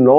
9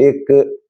1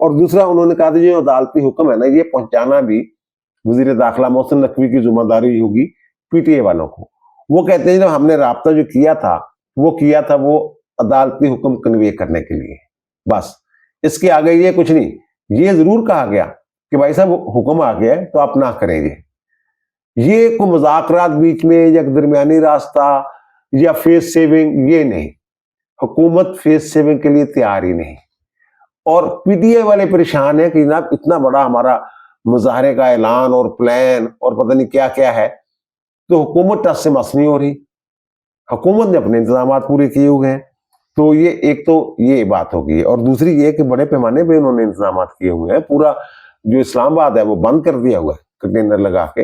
اور دوسرا انہوں نے کہا تھا جو عدالتی حکم ہے نا یہ پہنچانا بھی وزیر داخلہ محسن نقوی کی ذمہ داری ہوگی پی ٹی اے والوں کو. وہ کہتے ہیں جب ہم نے رابطہ جو کیا تھا وہ عدالتی حکم کنوے کرنے کے لیے، بس اس کے آگے یہ کچھ نہیں. یہ ضرور کہا گیا کہ بھائی صاحب حکم آ گیا تو آپ نہ کریں گے. یہ کوئی مذاکرات بیچ میں یا درمیانی راستہ یا فیس سیونگ، یہ نہیں. حکومت فیس سیونگ کے لیے تیار ہی نہیں. اور پی ٹی اے والے پریشان ہیں کہ جناب اتنا بڑا ہمارا مظاہرے کا اعلان اور پلان اور پتہ نہیں کیا کیا ہے، تو حکومت ٹس سے مس نہیں ہو رہی. حکومت نے اپنے انتظامات پورے کیے ہوئے ہیں. تو یہ ایک تو یہ بات ہوگی، اور دوسری یہ کہ بڑے پیمانے پہ انہوں نے انتظامات کیے ہوئے ہیں. پورا جو اسلام آباد ہے وہ بند کر دیا ہوا ہے کنٹینر لگا کے،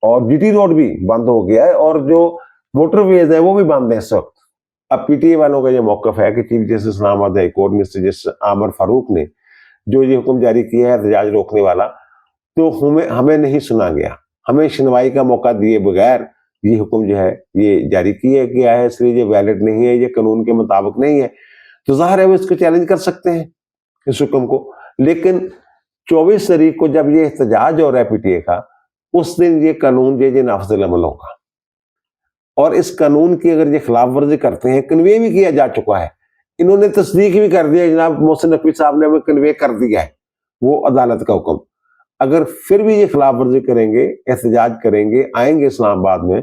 اور جی ٹی روڈ بھی بند ہو گیا ہے، اور جو موٹر ویز ہے وہ بھی بند ہے اس وقت. اب پی ٹی اے والوں کا یہ موقف ہے کہ چیف جسٹس اسلام آباد ہائی کورٹ مسٹر جسٹس عامر فاروق نے جو یہ حکم جاری کیا ہے احتجاج روکنے والا، تو ہمیں نہیں سنا گیا. ہمیں سنوائی کا موقع دیے بغیر یہ حکم جو ہے یہ جاری کیا گیا ہے، اس لیے یہ ویلڈ نہیں ہے، یہ قانون کے مطابق نہیں ہے. تو ظاہر ہے وہ اس کو چیلنج کر سکتے ہیں اس حکم کو. لیکن 24 تاریخ کو جب یہ احتجاج ہو رہا ہے پی ٹی اے کا، اس دن یہ قانون یہ نافذ العمل ہوگا. اور اس قانون کی اگر یہ خلاف ورزی کرتے ہیں، کنوے بھی کیا جا چکا ہے، انہوں نے تصدیق بھی کر دیا، جناب محسن نقوی صاحب نے وہ کنوے کر دیا ہے وہ عدالت کا حکم. اگر پھر بھی یہ خلاف ورزی کریں گے، احتجاج کریں گے، آئیں گے اسلام آباد میں،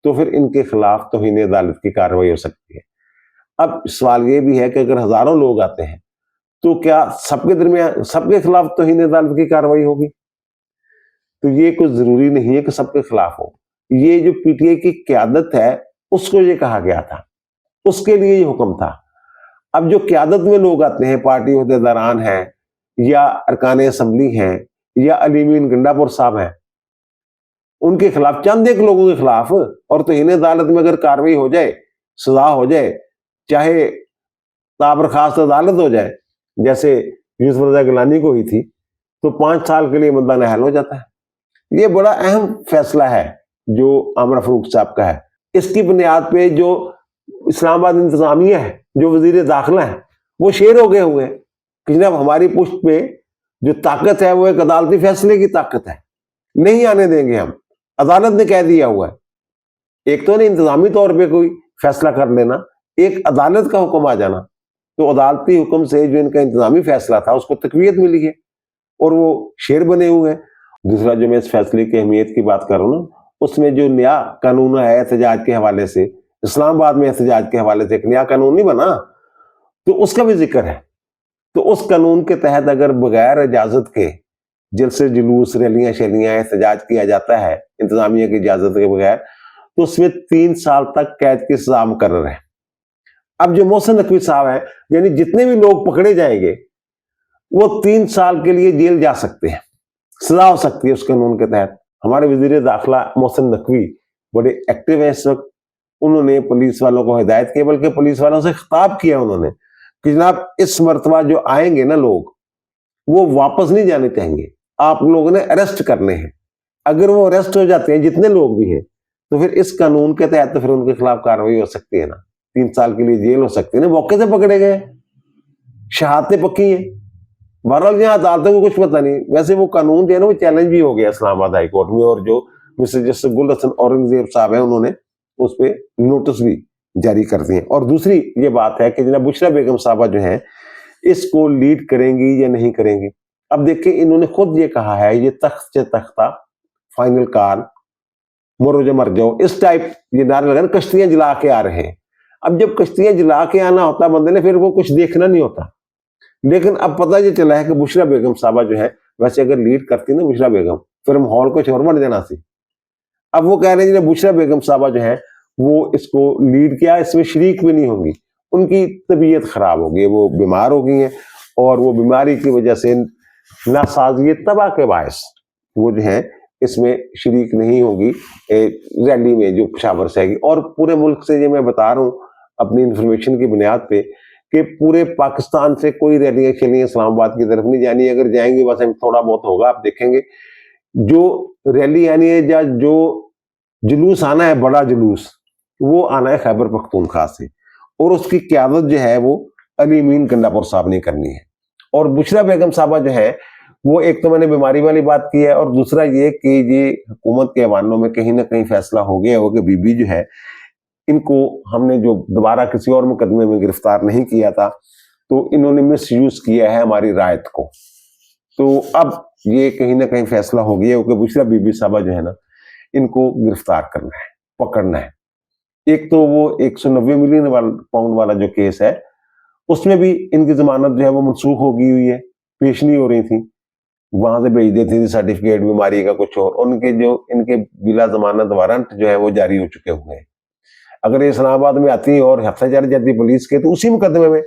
تو پھر ان کے خلاف توہین عدالت کی کارروائی ہو سکتی ہے. اب سوال یہ بھی ہے کہ اگر ہزاروں لوگ آتے ہیں تو کیا سب کے خلاف توہین عدالت کی کارروائی ہوگی؟ تو یہ کچھ ضروری نہیں ہے کہ سب کے خلاف ہو. یہ جو پی ٹی اے کی قیادت ہے اس کو یہ کہا گیا تھا، اس کے لیے یہ حکم تھا. اب جو قیادت میں لوگ آتے ہیں، پارٹی عہدیداران ہیں یا ارکان اسمبلی ہیں یا علیمین گنڈا پور صاحب ہیں، ان کے خلاف، چند ایک لوگوں کے خلاف، اور توہین عدالت میں اگر کارروائی ہو جائے، سزا ہو جائے، چاہے تابرخاست عدالت ہو جائے جیسے یوسف رضا گیلانی کو ہوئی تھی، تو 5 سال کے لیے بندہ نااہل ہو جاتا ہے. یہ بڑا اہم فیصلہ ہے جو عامر فاروق صاحب کا ہے. اس کی بنیاد پہ جو اسلام آباد انتظامیہ ہے، جو وزیر داخلہ ہے، وہ شیر ہو گئے ہوئے ہیں کہ جناب ہماری پشت پہ جو طاقت ہے وہ ایک عدالتی فیصلے کی طاقت ہے، نہیں آنے دیں گے ہم. عدالت نے کہہ دیا ہوا ہے. ایک تو نہیں انتظامی طور پہ کوئی فیصلہ کر لینا، ایک عدالت کا حکم آ جانا. تو عدالتی حکم سے جو ان کا انتظامی فیصلہ تھا اس کو تقویت ملی ہے اور وہ شیر بنے ہوئے ہیں. دوسرا جو میں اس فیصلے کی اہمیت کی بات کر رہا ہوں نا، اس میں جو نیا قانون ہے احتجاج کے حوالے سے، اسلام آباد میں احتجاج کے حوالے سے ایک نیا قانون نہیں بنا، تو اس کا بھی ذکر ہے. تو اس قانون کے تحت اگر بغیر اجازت کے جلسے جلوس ریلیاں شیلیاں احتجاج کیا جاتا ہے انتظامیہ کی اجازت کے بغیر، تو اس میں 3 سال تک قید کی سزا مقرر ہے. اب جو محسن نقوی صاحب ہیں، یعنی جتنے بھی لوگ پکڑے جائیں گے وہ 3 سال کے لیے جیل جا سکتے ہیں، سزا ہو سکتی ہے اس قانون کے تحت. ہمارے وزیر داخلہ محسن نقوی بڑے ایکٹیو ہیں اس وقت. انہوں نے پولیس والوں کو ہدایت کی، بلکہ پولیس والوں سے خطاب کیا انہوں نے کہ جناب اس مرتبہ جو آئیں گے نا لوگ، وہ واپس نہیں جانے چاہیں گے، آپ لوگوں نے اریسٹ کرنے ہیں. اگر وہ اریسٹ ہو جاتے ہیں جتنے لوگ بھی ہیں، تو پھر اس قانون کے تحت تو پھر ان کے خلاف کارروائی ہو سکتی ہے نا، 3 سال کے لیے جیل ہو سکتی ہے نا. موقع سے پکڑے گئے، شہادتیں پکی ہیں. بہرحال یہاں عدالتوں کو کچھ پتہ نہیں. ویسے وہ قانون جو ہے نا وہ چیلنج بھی ہو گیا اسلام آباد ہائی کورٹ میں، اور جو مسٹر جسٹس گل حسن اورنگزیب صاحب ہیں انہوں نے اس پہ نوٹس بھی جاری کر دیے. اور دوسری یہ بات ہے کہ جناب بشرا بیگم صاحبہ جو ہیں اس کو لیڈ کریں گی یا نہیں کریں گی. اب دیکھیں انہوں نے خود یہ کہا ہے، یہ تخت سے تختہ، فائنل کال، مرو جو مر جاؤ، اس ٹائپ یہ نعرے لگا، کشتیاں جلا کے آ رہے ہیں. اب جب کشتیاں جلا کے آنا ہوتا بندے نے، پھر وہ کچھ دیکھنا نہیں ہوتا. لیکن اب پتہ یہ چلا ہے کہ بشرا بیگم صاحبہ جو ہے، ویسے اگر لیڈ کرتی نا بشرا بیگم، پھر ماحول کچھ اور بن جانا سی. اب وہ کہہ رہے ہیں بشرا بیگم صاحبہ جو ہے وہ اس کو لیڈ کیا، اس میں شریک بھی نہیں ہوں گی. ان کی طبیعت خراب ہوگی، وہ بیمار ہو گئی ہیں، اور وہ بیماری کی وجہ سے ناسازگی تباہ کے باعث وہ جو ہے اس میں شریک نہیں ہوگی ریلی میں جو پشاور سے آئے گی. اور پورے ملک سے یہ میں بتا رہا ہوں اپنی انفارمیشن کی بنیاد پہ کہ پورے پاکستان سے کوئی ریلیاں شیلیاں اسلام آباد کی طرف نہیں جانی. اگر جائیں گے بس تھوڑا بہت ہوگا، آپ دیکھیں گے جو ریلی آنی ہے یا جو جلوس آنا ہے، بڑا جلوس، وہ آنا ہے خیبر پختونخوا سے، اور اس کی قیادت جو ہے وہ علی امین گنڈا پور صاحب نے کرنی ہے. اور بشرا بیگم صاحبہ جو ہے وہ ایک تو میں نے بیماری والی بات کی ہے، اور دوسرا یہ کہ یہ حکومت کے ایوانوں میں کہیں نہ کہیں فیصلہ ہو گیا ہو کہ بی بی جو ہے ان کو ہم نے جو دوبارہ کسی اور مقدمے میں گرفتار نہیں کیا تھا تو انہوں نے مس یوز کیا ہے ہماری رعایت کو. تو اب یہ کہیں نہ کہیں فیصلہ ہو گیا ہو کہ بشرا بی بی صاحبہ جو ہے نا ان کو گرفتار کرنا ہے، پکڑنا ہے. ایک تو وہ 190 ملین پاؤنڈ والا جو کیس ہے اس میں بھی ان کی ضمانت جو ہے وہ منسوخ ہو گئی ہوئی ہے، پیش نہیں ہو رہی تھی، وہاں سے بھیج دیتی تھی سرٹیفکیٹ بیماری کا کچھ اور. ان کے بلا ضمانت وارنٹ جو ہے وہ جاری ہو چکے ہوئے ہیں. اگر یہ اسلام آباد میں آتی اور ہفتہ جاری جاتی پولیس کے تو اسی مقدمے میں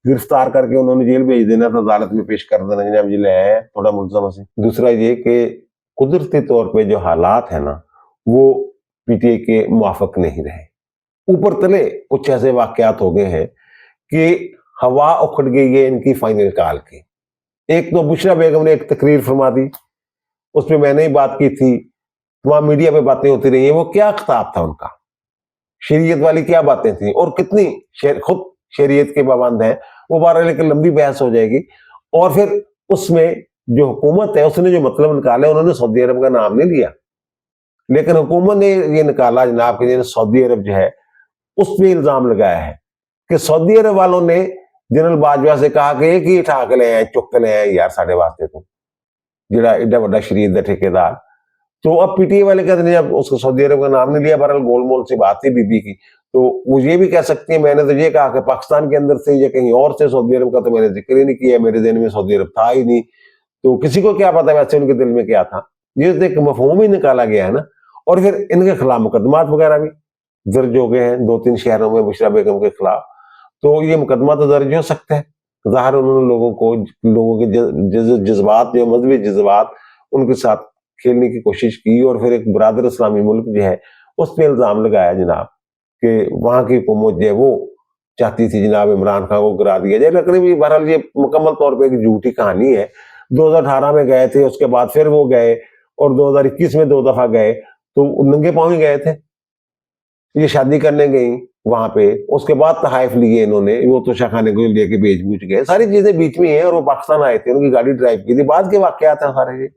گرفتار کر کے انہوں نے جیل بھیج دینا تھا، عدالت میں پیش کر دینا جناب جی لے آئے تھوڑا ملزم سے. دوسرا یہ کہ قدرتی طور پہ جو حالات ہیں نا وہ پی ٹی آئی کے موافق نہیں رہے. اوپر تلے کچھ ایسے واقعات ہو گئے ہیں کہ ہوا اکھڑ گئی ہے ان کی فائنل کال کی. ایک تو بشرا بیگم نے ایک تقریر فرما دی، اس میں میں نے ہی بات کی تھی، وہاں میڈیا پہ باتیں ہوتی رہی ہیں. وہ کیا خطاب تھا ان کا، شریعت والی کیا باتیں تھیں، اور کتنی خود شریعت کے پابند ہیں وہ بارہ، لیکن لمبی بحث ہو جائے گی. اور پھر اس میں جو حکومت ہے اس نے جو مطلب نکالا انہوں نے سعودی عرب کا نام نہیں لیا، لیکن حکومت نے یہ نکالا جناب کہ سعودی عرب جو ہے اس پہ الزام لگایا ہے کہ سعودی عرب والوں نے جنرل باجوہ سے کہا کہ ایک ہی اٹھا کے لے آئے، چک کے لے آئے یار ساڑھے واسطے تو جڑا ایڈا بڑا شریعت دا ٹھیکیدار. تو اب پی ٹی آئی والے کہتے ہیں جب اس کو سعودی عرب کا نام نہیں لیا، بہرحال گول مول سی بات تھی بی بی کی. تو وہ یہ بھی کہہ سکتی ہیں میں نے تو یہ کہا کہ پاکستان کے اندر سے یا کہیں اور سے سعودی عرب کا تو میں نے ذکر ہی نہیں کیا، میرے ذہن میں سعودی عرب تھا ہی نہیں. تو کسی کو کیا پتا ویسے ان کے دل میں کیا تھا، یہ ایک مفہوم ہی نکالا گیا ہے نا. اور پھر ان کے خلاف مقدمات وغیرہ بھی درج ہو گئے ہیں 2-3 شہروں میں بشرا بیگم کے خلاف. تو یہ مقدمہ تو درج ہو سکتا ہے، ظاہر انہوں نے لوگوں کے جذبات جو مذہبی جذبات ان کے ساتھ کھیلنے کی کوشش کی، اور پھر ایک برادر اسلامی ملک جو ہے اس پہ الزام لگایا جناب کہ وہاں کی حکومت جو ہے وہ چاہتی تھی جناب عمران خان کو گرا دیا جائے. لیکن بھی بہرحال یہ مکمل طور پہ ایک جھوٹی کہانی ہے. 2018 میں گئے تھے، اس کے بعد پھر وہ گئے، اور 2021 میں 2 دفعہ گئے تو ننگے پاؤں ہی گئے تھے. یہ شادی کرنے گئی وہاں پہ، اس کے بعد تحائف لیے انہوں نے، وہ تو شاخانے کو لے کے بیچ بوچ گئے، ساری چیزیں بیچ میں ہیں. اور وہ پاکستان آئے تھے، ان کی گاڑی ڈرائیو کی تھی، بعد کے واقعات ہیں سارے.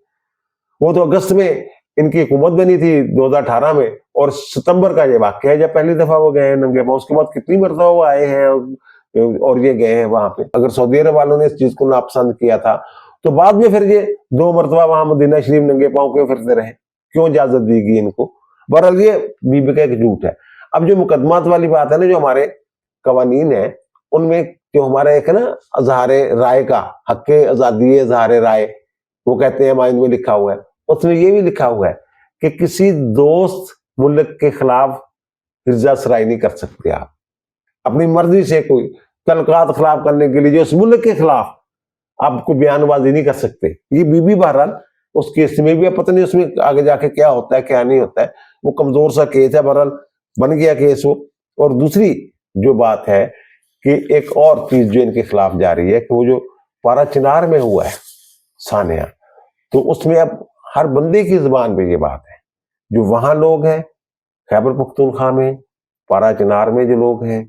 وہ تو اگست میں ان کی حکومت بنی تھی 2018 میں، اور ستمبر کا یہ واقعہ ہے جب پہلی دفعہ وہ گئے ہیں ننگے پاؤں. اس کے بعد کتنی مرتبہ وہ آئے ہیں اور یہ گئے ہیں وہاں پہ. اگر سعودی عرب والوں نے اس چیز کو ناپسند کیا تھا تو بعد میں پھر یہ 2 مرتبہ وہاں مدینہ شریف ننگے پاؤں کے پھرتے رہے، کیوں اجازت دی گئی ان کو؟ بہرحال یہ بی بی کا ایک جھوٹ ہے. اب جو مقدمات والی بات ہے نا، جو ہمارے قوانین ہیں ان میں جو ہمارا ایک ہے نا اظہار رائے کا حق، آزادی اظہار رائے وہ کہتے ہیں مائن میں لکھا ہوا ہے، اس میں یہ بھی لکھا ہوا ہے کہ کسی دوست ملک کے خلاف رضا سرائی نہیں کر سکتے آپ اپنی مرضی سے. کوئی تعلقات خلاف کرنے کے لیے جو اس ملک کے خلاف آپ کو بیان بازی نہیں کر سکتے. یہ بی بی بہرحال اس کیس میں بھی پتہ نہیں اس میں آگے جا کے کیا ہوتا ہے کیا نہیں ہوتا ہے، وہ کمزور سا کیس ہے، بہرحال بن گیا کیس وہ. اور دوسری جو بات ہے کہ ایک اور چیز جو ان کے خلاف جاری ہے کہ وہ جو پارا چنار میں ہوا ہے سانحہ، تو اس میں اب ہر بندے کی زبان پہ یہ بات ہے، جو وہاں لوگ ہیں خیبر پختونخوا میں، پارا چنار میں جو لوگ ہیں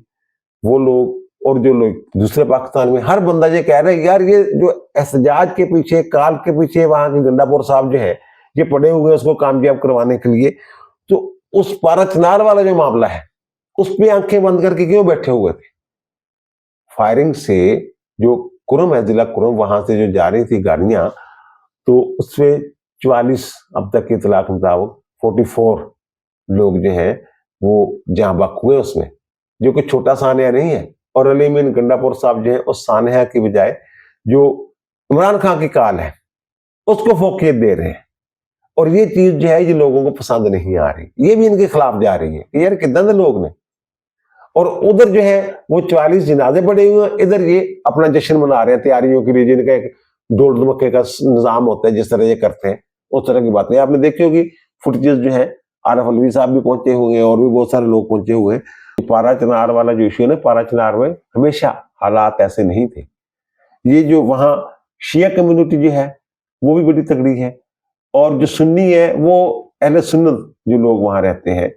وہ لوگ، اور جو لوگ دوسرے پاکستان میں، ہر بندہ یہ کہہ رہا ہے یار یہ جو احتجاج کے پیچھے، کال کے پیچھے وہاں کے گنڈا پور صاحب جو ہے یہ پڑے ہوئے اس کو کامیاب کروانے کے لیے. تو اس پارا چنار والا جو معاملہ ہے اس پہ آنکھیں بند کر کے کیوں بیٹھے ہوئے تھے؟ فائرنگ سے جو کرم ہے، ضلع کرم، وہاں سے جو جا رہی تھی گاڑیاں، تو اس سے 44 اب تک کی اطلاع کے مطابق 44 لوگ جو ہیں وہ جہاں بک ہوئے، اس میں جو کہ چھوٹا سانحہ نہیں ہے. اور علی امین گنڈا پور صاحب جو ہے اس سانحہ کی بجائے جو عمران خان کی کال ہے اس کو فوقیت دے رہے ہیں. اور یہ چیز جو ہے یہ لوگوں کو پسند نہیں آ رہی، یہ بھی ان کے خلاف جا رہی ہے کہ یار کتنے دن لوگ نے. اور ادھر جو ہے وہ 44 جنازے پڑے ہوئے ہیں، ادھر یہ اپنا جشن منا رہے ہیں تیاریوں کے لیے، جن کا ایک ڈول دھمکے کا نظام ہوتا ہے جس طرح یہ کرتے ہیں اس طرح کی باتیں آپ نے دیکھی ہوگی. فوٹیجز جو ہے عارف الوی صاحب بھی پہنچے ہوئے ہیں اور بھی بہت سارے لوگ پہنچے ہوئے ہیں. پارا چنار والا جو ایشو ہے نا، پارا چنار میں ہمیشہ حالات ایسے نہیں تھے. یہ جو وہاں شیعہ کمیونٹی جو ہے وہ بھی بڑی تگڑی ہے، اور جو سنی ہے وہ اہل سنت جو لوگ وہاں رہتے ہیں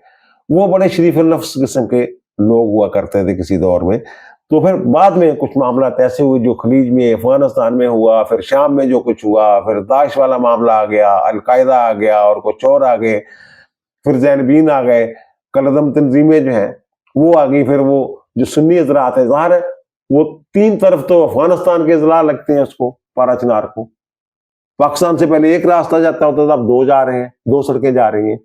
وہ بڑے شریف النفس قسم کے لوگ ہوا کرتے تھے کسی دور میں. تو پھر بعد میں کچھ معاملات ایسے ہوئے جو خلیج میں افغانستان میں ہوا، پھر شام میں جو کچھ ہوا، پھر داعش والا معاملہ آ گیا، القاعدہ آ گیا اور کچھ اور آ گئے، پھر زینبین آ گئے، کلعدم تنظیمیں جو ہیں وہ آ گئی، پھر وہ جو سنی حضرات ہیں، ظاہر ہے وہ تین طرف تو افغانستان کے اضلاع لگتے ہیں اس کو، پارا چنار کو، پاکستان سے پہلے ایک راستہ جاتا ہوتا تھا، اب دو جا رہے ہیں، دو سڑکیں جا رہی ہیں،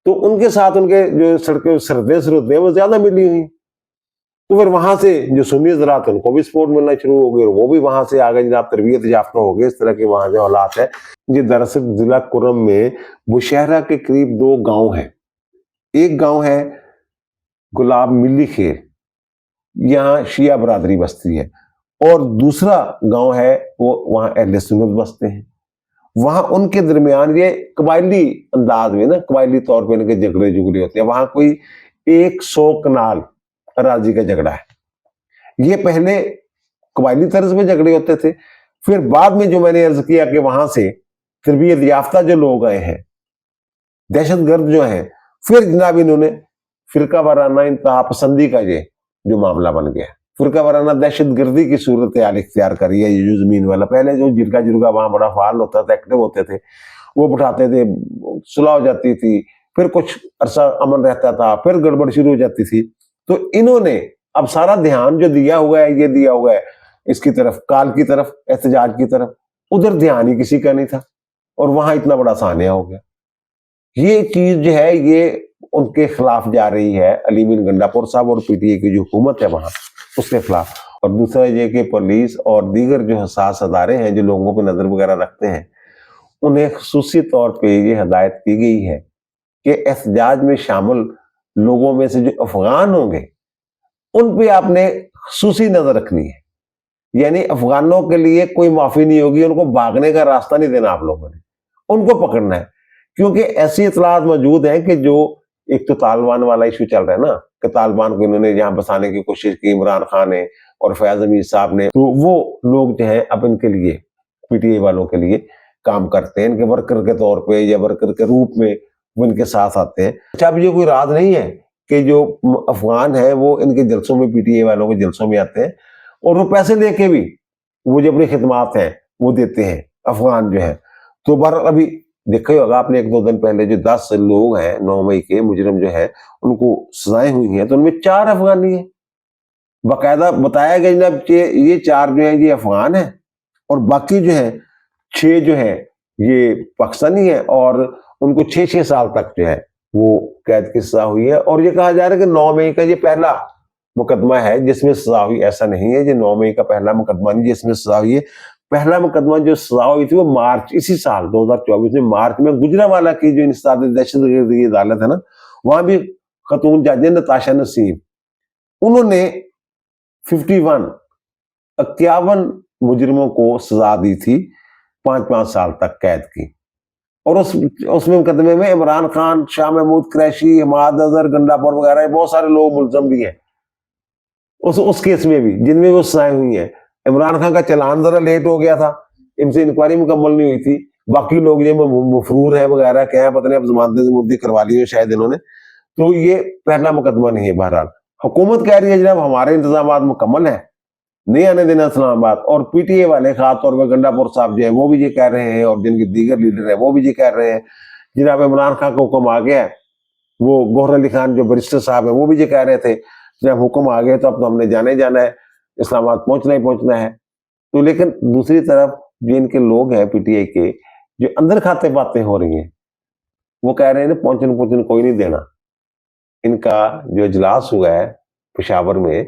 تو ان کے ساتھ ان کے جو سڑکیں سرحدیں وہ زیادہ ملی ہوئی، تو پھر وہاں سے جو سنی حضرات ان کو بھی سپورٹ ملنا شروع ہو گئی اور وہ بھی وہاں سے آگے جناب تربیت یافتہ ہو گئے، اس طرح کے وہاں جو حالات ہے۔ یہ دراصل ضلع کرم میں بشہرہ کے قریب دو گاؤں ہیں، ایک گاؤں ہے گلاب ملی خیر، یہاں شیعہ برادری بستی ہے، اور دوسرا گاؤں ہے وہ وہاں اہل سنت بستے ہیں۔ وہاں ان کے درمیان یہ قبائلی انداز میں نا، قبائلی طور پہ ان کے جھگڑے ہوتے ہیں، وہاں کوئی 100 کنال اراضی کا جھگڑا ہے۔ یہ پہلے قبائلی طرز میں جھگڑے ہوتے تھے، پھر بعد میں جو میں نے عرض کیا کہ وہاں سے تربیت یافتہ جو لوگ آئے ہیں، دہشت گرد جو ہیں، پھر جناب انہوں نے فرقہ وارانہ انتہا پسندی کا یہ جو معاملہ بن گیا، فرقہ وارانہ دہشت گردی کی صورتحال اختیار کری ہے۔ یہ جو زمین والا، پہلے جو جرگہ وہاں بڑا فعال ہوتا تھا، ایکٹیو ہوتے تھے، وہ بٹھاتے تھے، صلح ہو جاتی تھی، پھر کچھ عرصہ امن رہتا تھا، پھر گڑبڑ شروع ہو جاتی تھی، تو انہوں نے اب سارا دھیان جو دیا ہوا ہے، یہ دیا ہوا ہے اس کی طرف، کال کی طرف، احتجاج کی طرف، ادھر دھیان ہی کسی کا نہیں تھا، اور وہاں اتنا بڑا سانحہ ہو گیا۔ یہ چیز جو ہے یہ ان کے خلاف جا رہی ہے، علی بن گنڈاپور صاحب اور پی ٹی اے کی جو حکومت ہے وہاں، اس کے خلاف۔ اور دوسرا یہ کہ پولیس اور دیگر جو حساس ادارے ہیں جو لوگوں پہ نظر وغیرہ رکھتے ہیں، انہیں خصوصی طور پہ یہ ہدایت کی گئی ہے کہ احتجاج میں شامل لوگوں میں سے جو افغان ہوں گے ان پہ آپ نے خصوصی نظر رکھنی ہے، یعنی افغانوں کے لیے کوئی معافی نہیں ہوگی، ان کو بھاگنے کا راستہ نہیں دینا آپ لوگوں نے، ان کو پکڑنا ہے، کیونکہ ایسی اطلاعات موجود ہیں کہ جو ایک تو طالبان والا ایشو چل رہا ہے نا، کہ طالبان کو انہوں نے یہاں بسانے کی کوشش کی، عمران خان نے اور فیاض امیر صاحب نے، تو وہ لوگ جو ہیں اب ان کے لیے، پی ٹی اے والوں کے لیے کام کرتے ہیں، ان کے ورکر کے طور پہ یا ورکر کے روپ میں وہ ان کے ساتھ آتے ہیں۔ اچھا، اب یہ کوئی راز نہیں ہے کہ جو افغان ہیں وہ ان کے جلسوں میں، پی ٹی اے والوں کے جلسوں میں آتے ہیں، اور وہ پیسے لے کے بھی وہ جو اپنی خدمات ہیں وہ دیتے ہیں افغان جو ہیں۔ تو بہرحال ابھی دیکھا ہی ہوگا آپ نے، 1-2 دن پہلے جو 10 لوگ ہیں 9 مئی کے مجرم جو ہے ان کو سزائیں ہوئی ہیں، تو ان میں 4 افغانی ہیں، باقاعدہ بتایا گیا جناب کہ یہ 4 جو ہیں یہ افغان ہیں، اور باقی جو ہیں 6 جو ہیں یہ پاکستانی ہیں، اور ان کو 6 سال تک جو ہے وہ قید کی سزا ہوئی ہے۔ اور یہ کہا جا رہا ہے کہ 9 مئی کا یہ پہلا مقدمہ ہے جس میں سزا ہوئی، ایسا نہیں ہے، یہ 9 مئی کا پہلا مقدمہ نہیں جس میں سزا ہوئی ہے۔ پہلا مقدمہ جو سزا ہوئی تھی وہ مارچ، اسی سال 2024 میں مارچ میں گجرانوالہ کی جو انسداد دہشت گردی عدالت ہے نا، وہاں بھی خاتون جج نتاشا نسیم، انہوں نے 51 مجرموں کو سزا دی تھی 5 سال تک قید کی، اور اس میں مقدمے میں عمران خان، شاہ محمود قریشی، حماد اظہر، گنڈاپور وغیرہ بہت سارے لوگ ملزم بھی ہیں اس کیس میں بھی، جن میں وہ سزائیں ہوئی ہیں۔ عمران خان کا چلان ذرا لیٹ ہو گیا تھا، ان سے انکوائری مکمل نہیں ہوئی تھی، باقی لوگ یہ مفرور ہیں وغیرہ کیا ہے پتہ نہیں، اب ضمانتیں ضمانتیں کروا لی ہیں شاید انہوں نے، تو یہ پہلا مقدمہ نہیں ہے۔ بہرحال حکومت کہہ رہی ہے جناب ہمارے انتظامات مکمل ہیں، نہیں آنے دینا اسلام آباد، اور پی ٹی اے والے خاص طور پہ گنڈاپور صاحب جو ہیں وہ بھی یہ کہہ رہے ہیں، اور جن کے دیگر لیڈر ہیں وہ بھی یہ کہہ رہے ہیں جناب عمران خان کا حکم آ گیا ہے۔ وہ گوہر علی خان جو بیرسٹر صاحب ہیں وہ بھی یہ کہہ رہے تھے جب حکم آ گئے تو اب تو ہم نے جانا ہی جانا ہے، اسلام آباد پہنچنا ہی پہنچنا ہے۔ تو لیکن دوسری طرف جو ان کے لوگ ہیں پی ٹی اے کے، جو اندر کھاتے باتیں ہو رہی ہیں، وہ کہہ رہے ہیں پہنچن کوئی نہیں دینا۔ ان کا جو اجلاس ہوا ہے پشاور میں،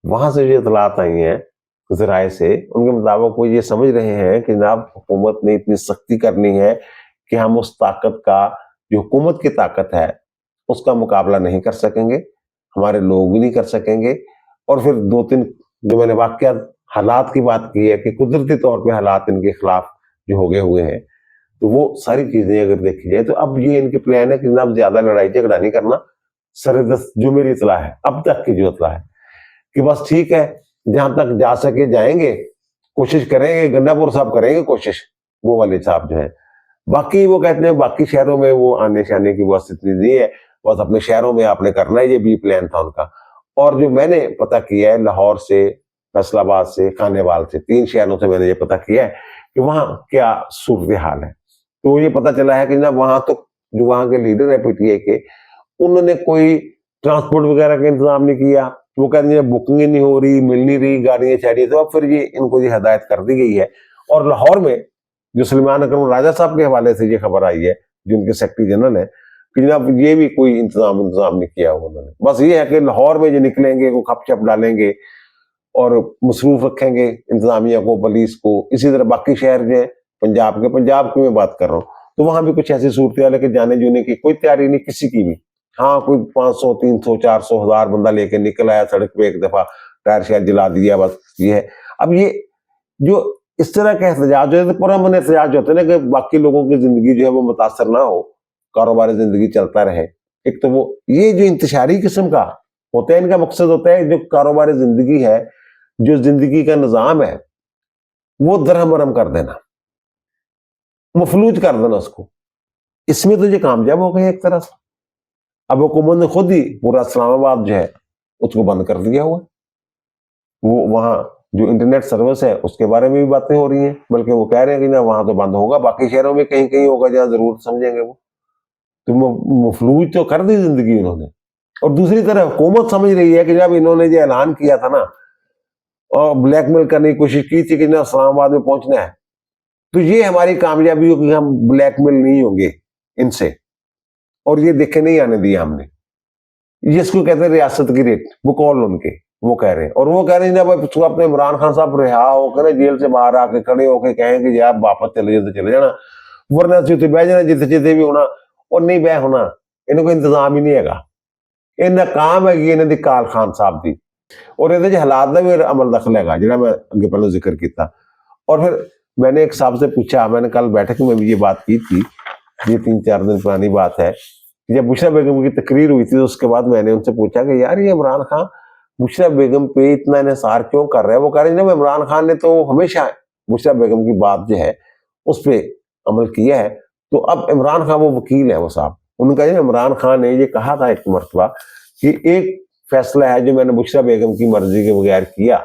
وہاں سے جو اطلاعات آئی ہیں ذرائع سے، ان کے مطابق وہ یہ سمجھ رہے ہیں کہ جناب حکومت نے اتنی سختی کرنی ہے کہ ہم اس طاقت کا، جو حکومت کی طاقت ہے، اس کا مقابلہ نہیں کر سکیں گے، ہمارے لوگ بھی نہیں کر سکیں گے۔ اور پھر 2-3 جو میں نے واقعات حالات کی بات کی ہے کہ قدرتی طور پہ حالات ان کے خلاف جو ہو گئے ہوئے ہیں، تو وہ ساری چیزیں اگر دیکھی جائے تو اب یہ ان کے پلان ہے کہ جناب زیادہ لڑائی جھگڑا نہیں کرنا، سردست جو میری اطلاع ہے اب تک کی جو اطلاع ہے کہ بس ٹھیک ہے، جہاں تک جا سکے جائیں گے، کوشش کریں گے، گنڈاپور صاحب کریں گے کوشش، وہ والے صاحب جو ہیں، باقی وہ کہتے ہیں باقی شہروں میں وہ آنے شانے کی واسطے اتنی نہیں ہے، بس اپنے شہروں میں آپ نے کرنا ہے، یہ بھی پلان تھا ان کا۔ اور جو میں نے پتہ کیا ہے لاہور سے, فیصل آباد سے, خانیوال سے, 3 شہروں سے میں نے یہ پتہ کیا ہے کہ وہاں کیا صورتحال ہے. تو یہ پتہ چلا ہے کہ جناب وہاں تو جو وہاں کے لیڈر ہیں پی ٹی اے کے, انہوں نے کوئی ٹرانسپورٹ وغیرہ کا انتظام نہیں کیا. وہ کہتے ہیں بکنگ نہیں ہو رہی, مل نہیں رہی گاڑیاں چاہیے. تو اب پھر یہ ان کو یہ ہدایت کر دی گئی ہے. اور لاہور میں جو سلیمان اکرم راجہ صاحب کے حوالے سے یہ خبر آئی ہے, جو ان کے سیکرٹری جنرل ہیں, کہ جناب یہ بھی کوئی انتظام نہیں کیا انہوں نے. بس یہ ہے کہ لاہور میں جو نکلیں گے وہ کھپ چھپ ڈالیں گے اور مصروف رکھیں گے انتظامیہ کو, پولیس کو. اسی طرح باقی شہر جو ہیں پنجاب کی میں بات کر رہا ہوں, تو وہاں بھی کچھ ایسی صورتحال ہے کہ جانے جونے کی کوئی تیاری نہیں کسی کی بھی. ہاں کوئی 500 300 400 1000 بندہ لے کے نکل آیا سڑک پہ, ایک دفعہ ٹائر شاید جلا دیا, بس یہ ہے. اب یہ جو اس طرح کے احتجاج ہوتے ہیں, پرامن احتجاج ہوتے ہیں نا, کہ باقی لوگوں کی زندگی جو ہے وہ متاثر نہ ہو, کاروبار زندگی چلتا رہے. ایک تو وہ یہ جو انتشاری قسم کا ہوتا ہے, ان کا مقصد ہوتا ہے جو کاروبار زندگی ہے, جو زندگی کا نظام ہے, وہ درہم برہم کر دینا, مفلوج کر دینا اس کو. اس میں تو یہ کامیاب ہو گئے ایک طرح سے. اب حکومت نے خود ہی پورا اسلام آباد جو ہے اس کو بند کر دیا ہوا ہے. وہ وہاں جو انٹرنیٹ سروس ہے اس کے بارے میں بھی باتیں ہو رہی ہیں, بلکہ وہ کہہ رہے ہیں کہ نا وہاں تو بند ہوگا, باقی شہروں میں کہیں کہیں ہوگا جہاں ضرورت سمجھیں گے وہ. تو مفلوج تو کر دی زندگی انہوں نے. اور دوسری طرف حکومت سمجھ رہی ہے کہ جب انہوں نے جو اعلان کیا تھا نا اور بلیک میل کرنے کی کوشش کی تھی کہ نا اسلام آباد میں پہنچنا ہے, تو یہ ہماری کامیابی ہو کہ ہم بلیک میل نہیں ہوں گے ان سے, اور یہ دیکھے نہیں آنے دیا ہم نے. جس کو کہتے ہیں ریاست کی ریٹ, وہ کال ان کے وہ کہہ رہے ہیں. اور وہ کہہ رہے ہیں جب اپنے عمران خان صاحب رہا ہو کر جیل سے باہر آ کے کھڑے ہو کے کہیں کہ آپ واپس چلے جاتے چلے جانا, ورنہ بہ جانا جتنے جتنے بھی ہونا, اور نہیں بہ ہونا. انہوں کو انتظام ہی نہیں ہے گا. انہیں کام ہے کہ انہیں دی کال خان صاحب دی, اور یہ حالات کا بھی عمل دخل ہے گا جہاں میں اگے پہلے ذکر کیتا. اور پھر میں نے ایک صاحب سے پوچھا, میں نے کل بیٹھک میں بھی یہ بات کی تھی, یہ 3-4 دن پرانی بات ہے, جب بشرا بیگم کی تقریر ہوئی تھی تو اس کے بعد میں نے ان سے پوچھا کہ یار یہ عمران خان بشرا بیگم پہ اتنا انحصار کیوں کر رہا ہے. وہ کہہ رہے ہیں عمران خان نے تو ہمیشہ بشرا بیگم کی بات جو ہے اس پہ عمل کیا ہے. تو اب عمران خان وہ وکیل ہے, وہ صاحب ان کا عمران خان نے یہ کہا تھا ایک مرتبہ کہ ایک فیصلہ ہے جو میں نے بشرا بیگم کی مرضی کے بغیر کیا,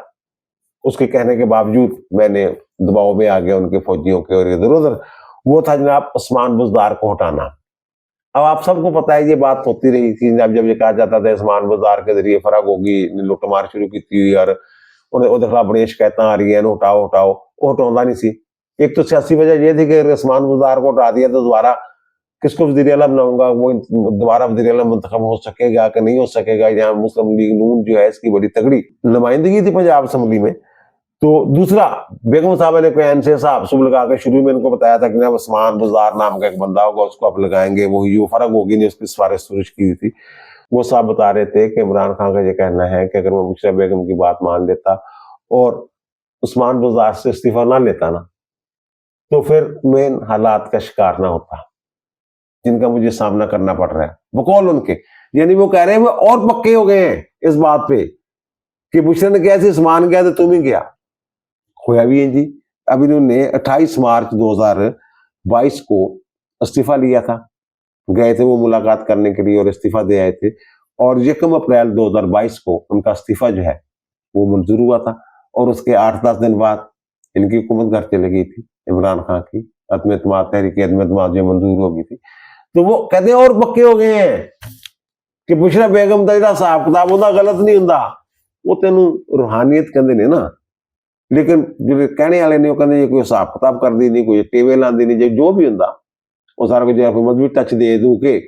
اس کے کہنے کے باوجود میں نے دباؤ میں آ گیا ان کے فوجیوں کے اور ادھر ادھر, وہ تھا جناب عثمان بزدار کو ہٹانا. اب آپ سب کو پتا ہے یہ بات ہوتی رہی تھی, جب یہ کہا جاتا تھا عثمان بزدار کے ذریعے فرق ہوگی, لوٹ مار شروع کی تھی اور انہیں خلاف بڑی شکایتیں آ رہی ہیں ہٹاؤ ہٹاؤ, وہ ہٹاؤں نہیں سی. ایک تو سیاسی وجہ یہ تھی کہ عثمان بزدار کو ہٹا دیا تو دوبارہ کس کو وزیر اعلیٰ بناؤں گا, وہ دوبارہ وزیر اعلیٰ منتخب ہو سکے گا کہ نہیں ہو سکے گا. یہاں مسلم لیگ نون جو ہے اس کی بڑی تگڑی نمائندگی تھی پنجاب اسمبلی میں. تو دوسرا بیگم صاحب نے کوئی این سے صاحب سب لگا کے شروع میں ان کو بتایا تھا کہ جناب عثمان بزدار نام کا ایک بندہ ہوگا, اس کو آپ لگائیں گے, وہی جو فرق ہوگی نہیں, اس کی سفارش سرش کی تھی. وہ صاحب بتا رہے تھے کہ عمران خان کا یہ کہنا ہے کہ اگر وہ بشرا بیگم کی بات مان لیتا اور عثمان بزدار سے استعفیٰ نہ لیتا نا, تو پھر میں ان حالات کا شکار نہ ہوتا جن کا مجھے سامنا کرنا پڑ رہا ہے. وہ کال ان کے, یعنی وہ کہہ رہے ہیں وہ اور پکے ہو گئے ہیں اس بات پہ کہ بشرا نے کہا تھی عثمان گیا تو تم ہی گیا. ہوا بھی ہے جی. اب انہوں نے 28 مارچ 2022 کو استعفیٰ لیا تھا, گئے تھے وہ ملاقات کرنے کے لیے اور استعفیٰ دے آئے تھے, اور 1 اپریل 2022 کو ان کا استعفیٰ جو ہے وہ منظور ہوا تھا. اور اس کے 8-10 دن بعد ان کی حکومت گھر چلے گئی تھی عمران خان کی, عدم اعتماد تحریک عدم اعتماد جو منظور ہو گئی تھی. تو وہ کہتے ہیں اور پکے ہو گئے ہیں کہ بشرا بیگم کا جڑا حساب کتاب ہوتا غلط نہیں ہوندا, وہ تینوں روحانیت کہندے نے نا, لیکن جو کہنے والے نے وہ کہندے کوئی حساب کتاب کر دی نہیں, کوئی ٹیوے لاندی نہیں, جو بھی ہوندا وہ سارا کچھ مذہبی ٹچ دے دوں کے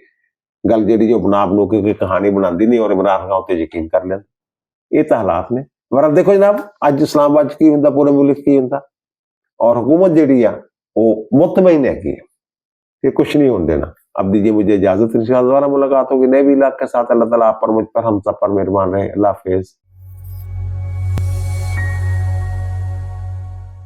گل جہی جو بنا بنو کے کوئی کہانی بناندی نہیں, اور عمران خان تے یقین کر لین. یہ تو حالات نے. ورنہ دیکھو جناب اج اسلام آباد کی ہوندا, پورے ملک کی ہوندا, اور حکومت جہی ہے وہ مطمئن ہے کہ کچھ نہیں ہونے دینا. اب دیجیے مجھے اجازت, انشاءاللہ دوبارہ ملاقات ہوگی نئے بھی علاقے کے ساتھ. اللہ تعالیٰ آپ پر, مجھ پر, ہم سب پر مہربان رہے. اللہ حافظ.